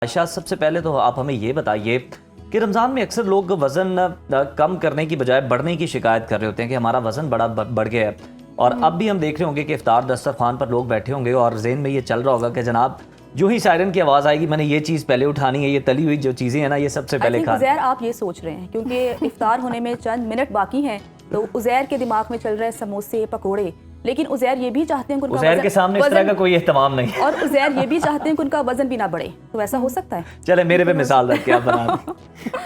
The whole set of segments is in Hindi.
आयशा, सबसे पहले तो आप हमें ये बताइए कि रमज़ान में अक्सर लोग वज़न कम करने की बजाय बढ़ने की शिकायत कर रहे होते हैं कि हमारा वज़न बड़ा बढ़ गया है। और अब भी हम देख रहे होंगे कि इफ्तार दस्तरखान पर लोग बैठे होंगे और ज़हन में ये चल रहा होगा कि जनाब जो ही सायरन की आवाज़ आएगी मैंने ये चीज़ पहले उठानी है, ये तली हुई जो चीज़ें हैं ना ये सबसे पहले खानी। उज़ैर आप ये सोच रहे हैं क्योंकि इफ्तार होने में चंद मिनट बाकी हैं, तो उज़ैर के दिमाग में चल रहे हैं समोसे पकोड़े, लेकिन उज़ैर ये भी चाहते हैं कि उज़ैर के सामने इस तरह का कोई एहतमाम नहीं है और उज़ैर ये भी चाहते हैं कि उनका वजन भी ना बढ़े। तो ऐसा हो सकता है? चले मेरे पे मिसाल रख के आप बना दें।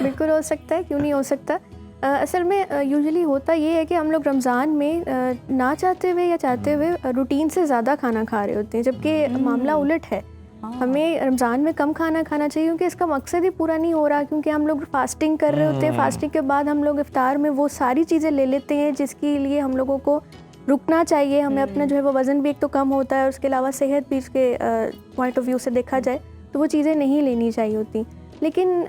बिल्कुल हो सकता है, क्यों नहीं हो सकता। असल में यूजुअली होता ये है कि हम लोग रमज़ान में ना चाहते हुए या चाहते हुए रूटीन से ज़्यादा खाना खा रहे होते हैं, जबकि मामला उलट है। हमें रमज़ान में कम खाना खाना चाहिए क्योंकि इसका मकसद ही पूरा नहीं हो रहा, क्योंकि हम लोग फास्टिंग कर रहे होते हैं। फास्टिंग के बाद हम लोग इफ्तार में वो सारी चीज़ें ले लेते हैं जिसके लिए हम लोगों को रुकना चाहिए। हमें अपना जो है वो वज़न भी एक तो कम होता है और उसके अलावा सेहत भी इसके पॉइंट ऑफ व्यू से देखा जाए तो वो चीज़ें नहीं लेनी चाहिए होती। लेकिन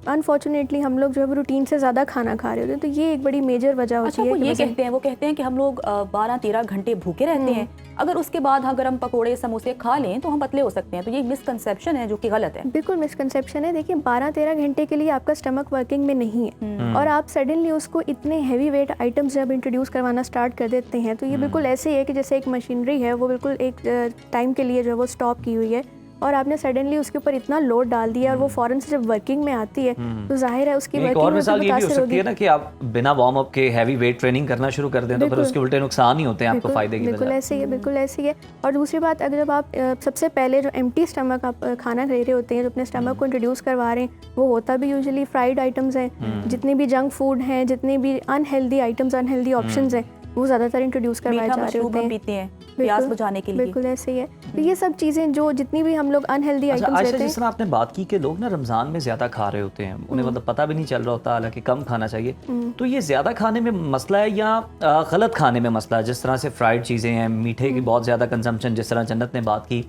अनफॉर्चुनेटली हम लोग जो है वो रूटीन से ज़्यादा खाना खा रहे होते हैं, तो ये एक बड़ी मेजर वजह होती है। वो कहते हैं कि हम लोग 12-13 घंटे भूखे रहते हैं, अगर उसके बाद अगर हम पकोड़े समोसे खा लें तो हम पतले हो सकते हैं। तो ये मिसकंसेप्शन है जो कि गलत है। बिल्कुल मिसकंसेप्शन है। देखिए 12-13 घंटे के लिए आपका स्टमक वर्किंग में नहीं है और आप सडनली उसको इतने हैवी वेट आइटम्स जब इंट्रोड्यूस करवाना स्टार्ट कर देते हैं तो ये बिल्कुल ऐसे ही है कि जैसे एक मशीनरी है वो बिल्कुल एक टाइम के लिए जो है वो स्टॉप की हुई है और आपने सडनली उसके ऊपर इतना लोड डाल दिया और वो फौरन से जब वर्किंग में आती है तो जाहिर है उसकी वर्किंग में मिसाल ये भी हो सकती है ना कि आप बिना वार्म अप के हैवी वेट ट्रेनिंग करना शुरू कर दें तो फिर उसके उल्टे नुकसान ही होते हैं आपको फायदे की बिल्कुल ऐसे ही है, बिल्कुल ऐसे ही है। और दूसरी बात, अगर जब आप सबसे पहले जो एम्प्टी स्टमक आप खाना ले रहे होते हैं, जो अपने स्टमक को इंट्रोड्यूस करवा रहे हैं, वो होता भी यूजुअली फ्राइड आइटम्स हैं। जितने भी जंक फूड हैं, जितने भी अनहेल्दी आइटम्स, अनहेल्दी ऑप्शंस हैं, वो ज़्यादातर इंट्रोड्यूस करवाए जा रहे होते हैं। पीते हैं प्यास बुझाने के लिए। बिल्कुल ऐसे ही है। तो ये सब चीज़ें जो जितनी भी हम लोग अनहेल्दी आइटम्स लेते हैं। जिस तरह आपने बात की कि लोग ना रमज़ान में ज़्यादा खा रहे होते हैं, उन्हें मतलब पता भी नहीं चल रहा होता, हालांकि कम खाना चाहिए। तो ये ज़्यादा खाने में मसला है या गलत खाने में मसला है? जिस तरह से फ्राइड चीज़ें हैं, मीठे की बहुत ज़्यादा कंजम्पशन, जिस तरह जन्नत ने बात की,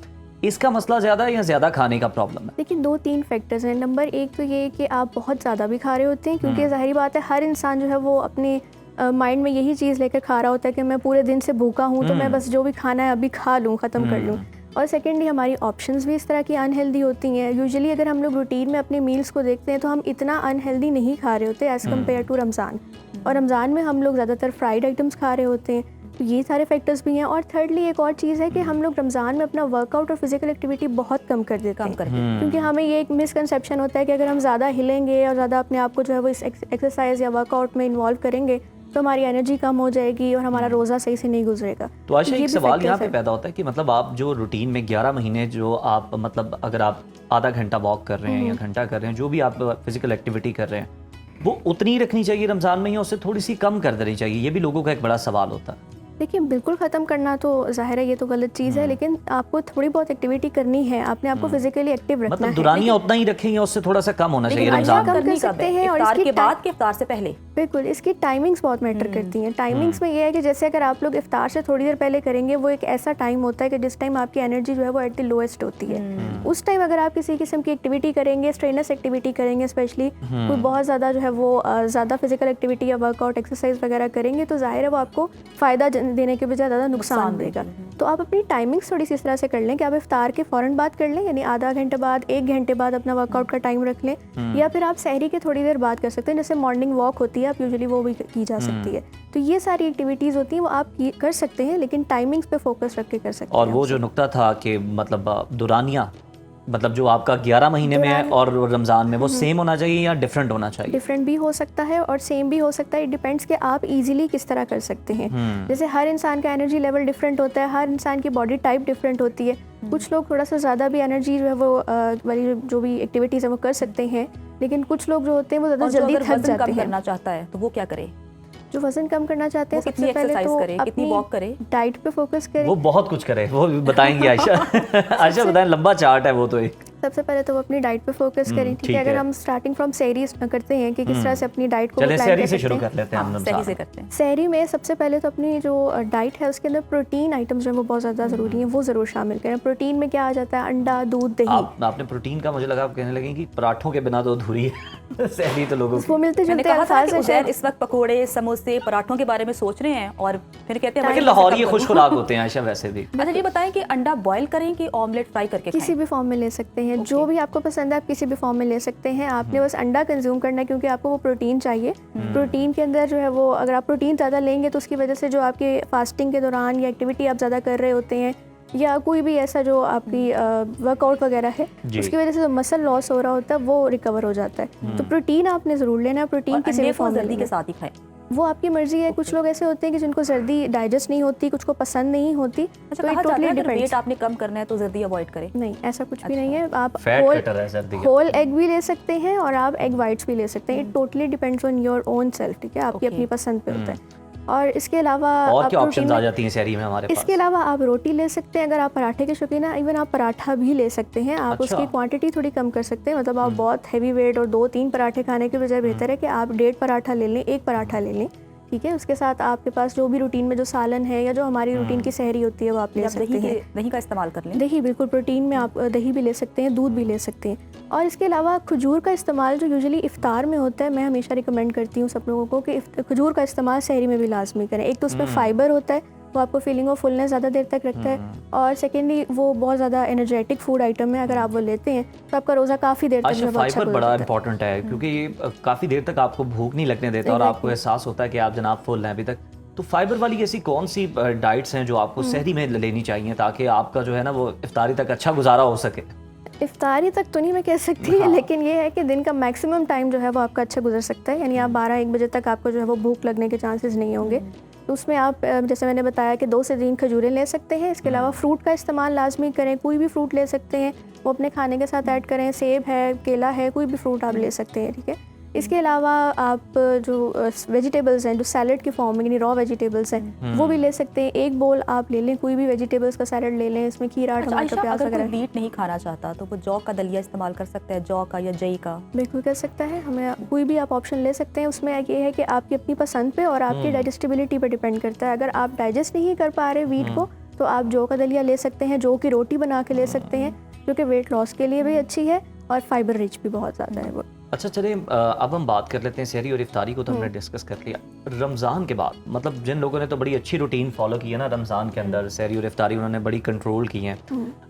इसका मसला ज़्यादा है या ज़्यादा खाने का प्रॉब्लम है? देखिए 2-3 फैक्टर्स हैं। नंबर एक तो ये है कि आप बहुत ज़्यादा भी खा रहे होते हैं, क्योंकि ज़ाहिर बात है हर इंसान जो है वो अपने माइंड में यही चीज़ लेकर खा रहा होता है कि मैं पूरे दिन से भूखा हूँ तो मैं बस जो भी खाना है अभी खा लूँ, ख़त्म कर लूँ। और सेकेंडली हमारी ऑप्शंस भी इस तरह की अनहेल्दी होती हैं। यूजुअली अगर हम लोग रूटीन में अपने मील्स को देखते हैं तो हम इतना अनहेल्दी नहीं खा रहे होते एज़ कम्पेयर टू रमज़ान। और रमज़ान में हम लोग ज़्यादातर फ्राइड आइटम्स खा रहे होते हैं, तो ये सारे फैक्टर्स भी हैं। और थर्डली एक और चीज़ है कि हम लोग रमज़ान में अपना वर्कआउट और फिजिकल एक्टिविटी बहुत कम कर देते हैं, क्योंकि हमें ये एक मिसकंसेप्शन होता है कि अगर हम ज़्यादा हिलेंगे और ज़्यादा अपने आप को जो है वो इस एक्सरसाइज या वर्कआउट में इन्वॉल्व करेंगे तो हमारी एनर्जी कम हो जाएगी और हमारा रोज़ा सही से नहीं गुजरेगा। तो आयशा एक सवाल यहाँ पे पैदा होता है कि मतलब आप जो रूटीन में 11 महीने जो आप मतलब अगर आप आधा घंटा वॉक कर रहे हैं या घंटा कर रहे हैं, जो भी आप फिजिकल एक्टिविटी कर रहे हैं, वो उतनी ही रखनी चाहिए रमज़ान में या उससे थोड़ी सी कम कर देनी चाहिए? ये भी लोगों का एक बड़ा सवाल होता है। देखिए बिल्कुल ख़त्म करना तो ज़ाहिर है ये तो गलत चीज़ है, लेकिन आपको थोड़ी बहुत एक्टिविटी करनी है, आपने आपको फिजिकली एक्टिव रखना मतलब दुरानियाँ उतना ही रखेंगे, उससे थोड़ा सा कम होना चाहिए रमज़ान कम कर सकते हैं। और इफ्तार के बाद के इफ्तार से पहले बिल्कुल इसकी टाइमिंग्स बहुत मैटर करती हैं। टाइमिंग्स में ये है कि जैसे अगर आप लोग इफ्तार से थोड़ी देर पहले करेंगे, वो एक ऐसा टाइम होता है कि जिस टाइम आपकी एनर्जी जो है वो एट द लोएस्ट होती है। उस टाइम अगर आप किसी किस्म की एक्टिविटी करेंगे, स्ट्रेनस एक्टिविटी करेंगे, स्पेशली कोई बहुत ज़्यादा जो है वो ज़्यादा फिजिकल एक्टिविटी या वर्कआउट एक्सरसाइज वगैरह करेंगे, तो जाहिर है वो आपको फ़ायदा देने के बजाय ज़्यादा नुकसान देगा। तो आप अपनी टाइमिंग्स थोड़ी सी इस तरह से कर लें कि आप इफ्तार के फ़ौरन बाद कर लें, यानी आधा घंटे बाद, 1 घंटे बाद अपना वर्कआउट का टाइम रख लें, या फिर आप सहरी के थोड़ी देर बाद कर सकते हैं। जैसे मॉर्निंग वॉक होती है, आप यूजुअली वो भी की जा सकती है। तो ये सारी एक्टिविटीज़ होती हैं, वो आप कर सकते हैं, लेकिन टाइमिंग्स पे फोकस रख के कर सकते हैं। और वो जो नुक्ता था कि मतलब दुरानियाँ, मतलब जो आपका 11 महीने में है और रमज़ान में, वो सेम होना चाहिए या डिफरेंट होना चाहिए? डिफरेंट भी हो सकता है और सेम भी हो सकता है। इट डिपेंड्स कि आप इजीली किस तरह कर सकते हैं। जैसे हर इंसान का एनर्जी लेवल डिफरेंट होता है, हर इंसान की बॉडी टाइप डिफरेंट होती है। कुछ लोग थोड़ा सा ज़्यादा भी एनर्जी जो है वो वाली जो भी एक्टिविटीज़ है वो कर सकते हैं, लेकिन कुछ लोग जो होते हैं वो ज़्यादा जल्दी थक जाते हैं। करना चाहता है तो वो क्या करे? जो वजन कम करना चाहते हैं सबसे पहले तो कितनी वॉक करे, डाइट पे फोकस करें। वो बहुत कुछ करे, वो बताएंगे आयशा। आयशा बताएं, लंबा चार्ट है वो तो एक। सबसे पहले तो वो अपनी डाइट पे फोकस करें, ठीक है। अगर हम स्टार्टिंग फ्रॉम सहरी करते हैं कि किस तरह से अपनी डाइट को प्लान सहरी से शुरू कर लेते हैं हम। सहरी से करते हैं। सहरी में सबसे पहले तो अपनी जो डाइट है उसके अंदर प्रोटीन आइटम्स जो है वो बहुत ज़्यादा ज़रूरी हैं, वो ज़रूर शामिल करें। प्रोटीन में क्या आ जाता है? अंडा, दूध, दही। आपने प्रोटीन का, मुझे लगा आप कहने लगे कि पराठों के बिना तो अधूरी है सहरी, तो लोगों को मिलते जुलते अल्फाज हैं। इस वक्त पकोड़े, समोसे, पराठों के बारे में सोच रहे हैं और फिर कहते हैं लाहौरी खुश खुराक होते हैं आयशा वैसे भी। अच्छा ये बताएं कि अंडा बॉयल करें कि ऑमलेट फ्राई करके? किसी भी फॉर्म में ले सकते हैं, जो भी आपको पसंद है आप किसी भी फॉर्म में ले सकते हैं। आपने बस अंडा कंज्यूम करना है क्योंकि आपको वो प्रोटीन चाहिए। प्रोटीन के अंदर जो है वो, अगर आप प्रोटीन ज़्यादा लेंगे तो उसकी वजह से जो आपके फास्टिंग के दौरान या एक्टिविटी आप ज़्यादा कर रहे होते हैं या कोई भी ऐसा जो आपकी वर्कआउट वगैरह है, उसकी वजह से जो मसल लॉस हो रहा होता है वो रिकवर हो जाता है। तो प्रोटीन आपने ज़रूर लेना है। प्रोटीन किसी भी फॉर्म जल्दी के साथ ही खाएं। वो आपकी मर्जी है। कुछ लोग ऐसे होते हैं कि जिनको जर्दी डाइजेस्ट नहीं होती, कुछ को पसंद नहीं होती। अच्छा, तो कहा इट जाता टोटली है अगर डिपेंड्स। वेट आपने कम करना है तो जर्दी अवॉइड करें। नहीं, ऐसा कुछ भी नहीं है। आप फैट कटर है सर्दी का। होल एग भी ले सकते हैं और आप एग वाइट्स भी ले सकते हैं। It totally depends on your own self, ठीक है, आपकी अपनी पसंद पे होता है। और इसके अलावा और आप क्या प्रोटीन ऑप्शंस आ जाती हैं शहरी में हमारे पास? इसके अलावा आप रोटी ले सकते हैं। अगर आप पराठे के शौकीन हैं, इवन आप पराठा भी ले सकते हैं। आप अच्छा। उसकी क्वांटिटी थोड़ी कम कर सकते हैं। मतलब आप बहुत हैवी वेट और 2-3 पराठे खाने के बजाय बेहतर है कि आप 1.5 पराठा ले लें, 1 पराठा ले लें, ठीक है। उसके साथ आपके पास जो भी रूटीन में जो सालन है या जो हमारी रूटीन की सहरी होती है वो आप ले सकते हैं। दही का इस्तेमाल कर लें। दही बिल्कुल, प्रोटीन में आप दही भी ले सकते हैं, दूध भी ले सकते हैं। और इसके अलावा खजूर का इस्तेमाल जो यूजुअली इफ्तार में होता है, मैं हमेशा रिकमेंड करती हूँ सब लोगों को कि खजूर का इस्तेमाल सहरी में भी लाजमी करें। एक तो उसमें फाइबर होता है, वो आपको फीलिंग ऑफ फुलनेस ज़्यादा देर तक रखता है, और सेकेंडली वो बहुत ज़्यादा एनर्जेटिक फूड आइटम है। अगर आप वो लेते हैं तो आपका रोज़ा काफ़ी देर तक जो है वो अच्छा फाइबर बड़ा गुजरता है। इंपॉर्टेंट है क्योंकि ये काफ़ी देर तक आपको भूख नहीं लगने देता और आपको एहसास होता है कि आप जनाब फुल हैं अभी तक। तो फाइबर वाली ऐसी कौन सी डाइट्स हैं जो आपको सहरी में लेनी चाहिए ताकि आपका जो है ना वो इफ्तारी तक अच्छा गुजारा हो सके? इफ्तारी तक तो नहीं मैं कह सकती, लेकिन ये है कि दिन का मैक्सिमम टाइम जो है वो आपका अच्छा गुजर सकता है। यानी आप 12-1 बजे तक आपको जो है वो भूख लगने के चांसेस नहीं होंगे। तो उसमें आप जैसे मैंने बताया कि 2 से 3 खजूरें ले सकते हैं। इसके अलावा फ्रूट का इस्तेमाल लाजमी करें। कोई भी फ्रूट ले सकते हैं, वो अपने खाने के साथ ऐड करें। सेब है, केला है, कोई भी फ्रूट आप ले सकते हैं, ठीक है। इसके अलावा आप जो वेजिटेबल्स हैं जो सैलड की फॉर्म में यानी रॉ वेजिटेबल्स हैं वो भी ले सकते हैं। 1 बोल आप ले लें, कोई भी वेजिटेबल्स का सैलड ले लें, इसमें खीरा, टमाटर, प्याज अगर कोई वगैरह। वीट नहीं खाना चाहता तो वो जौ का दलिया इस्तेमाल कर सकता है, जौ का या जई का। बिल्कुल कर सकता है, हमें कोई भी आप ऑप्शन ले सकते हैं। उसमें ये है कि आपकी अपनी पसंद पे और आपकी डाइजेस्टिबिलिटी पे डिपेंड करता है। अगर आप डाइजेस्ट नहीं कर पा रहे वीट को तो आप जौ का दलिया ले सकते हैं, जौ की रोटी बना के ले सकते हैं, जो कि वेट लॉस के लिए भी अच्छी है और फाइबर रिच भी बहुत ज़्यादा है वो। अच्छा चलिए अब हम बात कर लेते हैं सहरी और इफ्तारी को तो हमने डिस्कस कर लिया। रमज़ान के बाद मतलब जिन लोगों ने तो बड़ी अच्छी रूटीन फॉलो की है ना रमज़ान के अंदर, सहरी और इफ्तारी उन्होंने बड़ी कंट्रोल की हैं।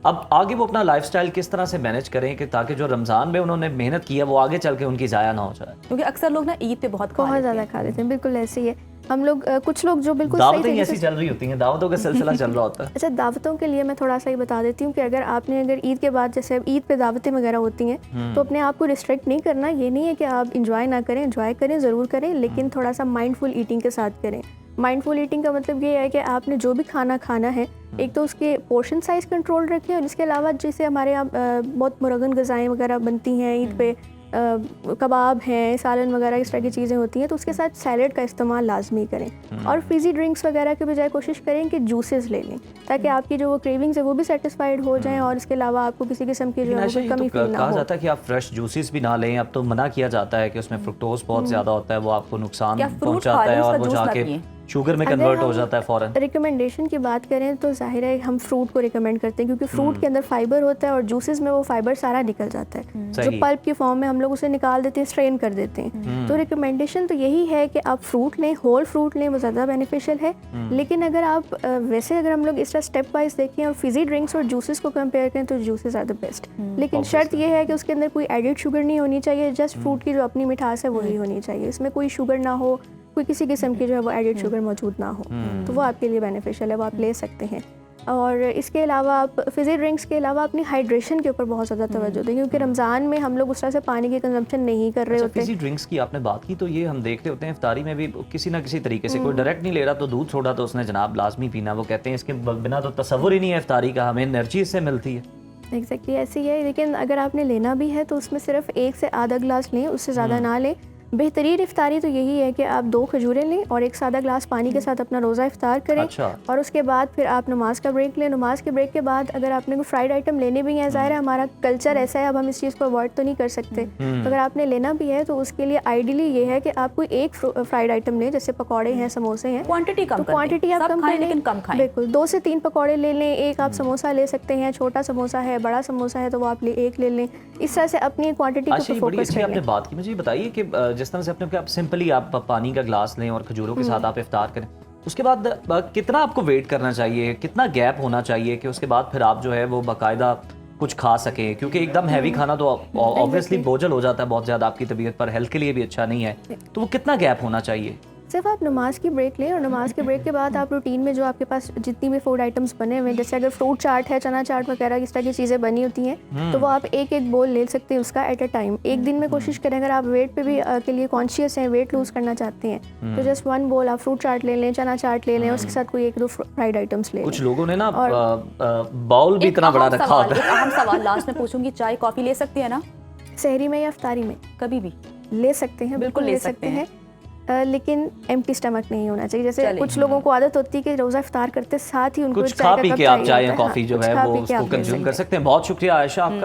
अब आगे वो अपना लाइफस्टाइल किस तरह से मैनेज करें कि ताकि जो रमज़ान में उन्होंने मेहनत की है वो आगे चल के उनकी ज़ाया ना हो जाए? क्योंकि अक्सर लोग ना ईद पे बहुत ज़्यादा खा लेते हैं। बिल्कुल ऐसे ही है। हम लोग कुछ लोग जो बिल्कुल सही दावतें तरीके ऐसी से चल रही होती हैं, दावतों का सिलसिला चल रहा होता है। अच्छा, दावतों के लिए मैं थोड़ा सा ही बता देती हूँ कि अगर ईद के बाद जैसे ईद पे दावतें वगैरह होती हैं तो अपने आप को रिस्ट्रिक्ट नहीं करना। ये नहीं है कि आप इंजॉय ना करें, इंजॉय करें ज़रूर करें, लेकिन थोड़ा सा माइंडफुल ईटिंग के साथ करें। माइंडफुल ईटिंग का मतलब ये है कि आपने जो भी खाना खाना है एक तो उसके पोर्शन साइज़ कंट्रोल रखें, और इसके अलावा जैसे हमारे यहाँ बहुत मुरगन ग़िज़ाएँ वगैरह बनती हैं ईद पे, कबाब हैं, सालन वगैरह इस तरह की चीज़ें होती हैं, तो उसके साथ सैलेड का इस्तेमाल लाजमी करें। और फिज़ी ड्रिंक्स वगैरह के बजाय कोशिश करें कि जूसेस ले लें ताकि आपकी जो वो क्रेविंग्स है वो भी सेटिस्फाइड हो जाएं और इसके अलावा आपको किसी किस्म की जो है वो कमी फील ना कहा हो। जाता है कि आप फ्रेश जूसेस भी ना लें। अब तो मना किया जाता है कि उसमें फ्रुक्टोज बहुत ज़्यादा होता है, वो आपको नुकसान क्या फ्रूट पहुंचाता खा लें, है और उसका वो जूस ना जाके पिएं? शुगर में अगर कन्वर्ट हो हम जाता है फ़ौरन। रिकमेंडेशन की बात करें तो जाहिर है हम फ्रूट को रिकमेंड करते हैं क्योंकि फ्रूट के अंदर फाइबर होता है और जूसेस में वो फाइबर सारा निकल जाता है। जो सही। पल्प की फॉर्म में हम लोग उसे निकाल देते हैं, स्ट्रेन कर देते हैं। तो रिकमेंडेशन तो यही है कि आप फ्रूट लें, होल फ्रूट लें, वो ज़्यादा बेनिफिशियल है। लेकिन अगर आप वैसे अगर हम लोग इस तरह स्टेप वाइज देखें और फिजी ड्रिंक्स और जूसेस को कंपेयर करें तो जूसेस आर द बेस्ट। लेकिन शर्त यह है कि उसके अंदर कोई एडिड शुगर नहीं होनी चाहिए, जस्ट फ्रूट की जो अपनी मिठास है वही होनी चाहिए। इसमें कोई शुगर ना हो, कोई किसी किस्म की जो है वो एडिड शुगर मौजूद ना हो, तो वो आपके लिए बेनिफिशियल है, वो आप ले सकते हैं। और इसके अलावा आप फिज़ी ड्रिंक्स के अलावा अपनी हाइड्रेशन के ऊपर बहुत ज़्यादा तवज्जो दें क्योंकि रमज़ान में हम लोग उस तरह से पानी की कंजम्पशन नहीं कर रहे होते। फिजी ड्रिंक्स की आपने बात की तो ये हम देखते होते हैं इफ्तारी में भी किसी ना किसी तरीके से, कोई डायरेक्ट नहीं ले रहा तो दूध सोडा तो उसने जनाब लाजमी पीना। वो कहते हैं इसके बिना तो तसव्वुर ही नहीं है इफ्तारी का, हमें एनर्जी इससे मिलती है। एग्जैक्टली ऐसी है, लेकिन अगर आपने लेना भी है तो उसमें सिर्फ 1 से आधा गिलास लें, उससे ज़्यादा ना लें। बेहतरीन इफ्तारी तो यही है कि आप 2 खजूरें लें और 1 सादा ग्लास पानी के साथ अपना रोज़ा इफ्तार करें। अच्छा। और उसके बाद फिर आप नमाज का ब्रेक लें। नमाज के ब्रेक के बाद अगर आपने कोई फ्राइड आइटम लेने भी हैं, ज़ाहिर है हमारा कल्चर ऐसा है, अब हम इस चीज़ को अवॉइड तो नहीं कर सकते। तो अगर आपने लेना भी है तो उसके लिए आइडियली ये है कि आप कोई एक फ्राइड आइटम लें, जैसे पकौड़े हैं, समोसे हैं। क्वांटिटी कम तो क्वांटिटी आप कम खाएं लेकिन कम खाएं। बिल्कुल 2 से 3 पकौड़े ले लें, 1 आप समोसा ले सकते हैं, छोटा समोसा है, बड़ा समोसा है तो वो आप 1 ले लें। इस तरह से अपनी क्वांटिटी को बड़ी फोकस अच्छी कर आपने लें। बात की। मुझे ये बताइए कि जिस तरह से आपने सिंपली आप पानी का ग्लास लें और खजूरों के साथ आप इफ्तार करें, उसके बाद कितना आपको वेट करना चाहिए, कितना गैप होना चाहिए कि उसके बाद फिर आप जो है वो बाकायदा कुछ खा सकें, क्योंकि एकदम हैवी खाना तो ऑब्वियसली बोझल हो जाता है बहुत ज़्यादा आपकी तबीयत पर, हेल्थ के लिए भी अच्छा नहीं है, तो वो कितना गैप होना चाहिए? सिर्फ आप नमाज की ब्रेक लें और नमाज के ब्रेक के बाद आप रूटीन में जो आपके पास जितनी भी फूड आइटम्स बने हुए हैं, जैसे अगर फ्रूट चाट है, चना चाट वगैरह इस तरह की चीज़ें बनी होती हैं, तो वो आप एक एक बोल ले सकते हैं उसका एट अ टाइम। एक दिन में कोशिश करें, अगर आप वेट पे भी के लिए कॉन्शियस हैं, वेट लूज़ करना चाहते हैं, तो जस्ट 1 बोल आप फ्रूट चाट ले लें, चना चाट ले लें, उसके साथ कोई 1-2 फ्राइड आइटम्स ले लें। कुछ लोगों ने ना बाउल भी इतना बड़ा रखा होता है। एक अहम सवाल लास्ट में पूछूंगी, चाय कॉफ़ी ले सकते हैं ना? सहरी में या इफ्तारी में कभी भी ले सकते हैं, बिल्कुल ले सकते हैं, लेकिन एम्प्टी स्टमक नहीं होना चाहिए। जैसे कुछ लोगों को आदत होती है कि रोज़ा इफ्तार करते साथ ही उनको कुछ खा पी के आप चाय या कॉफ़ी जो है वो उसको कंज्यूम कंज्यूम कर सकते हैं। बहुत शुक्रिया आयशा आपका।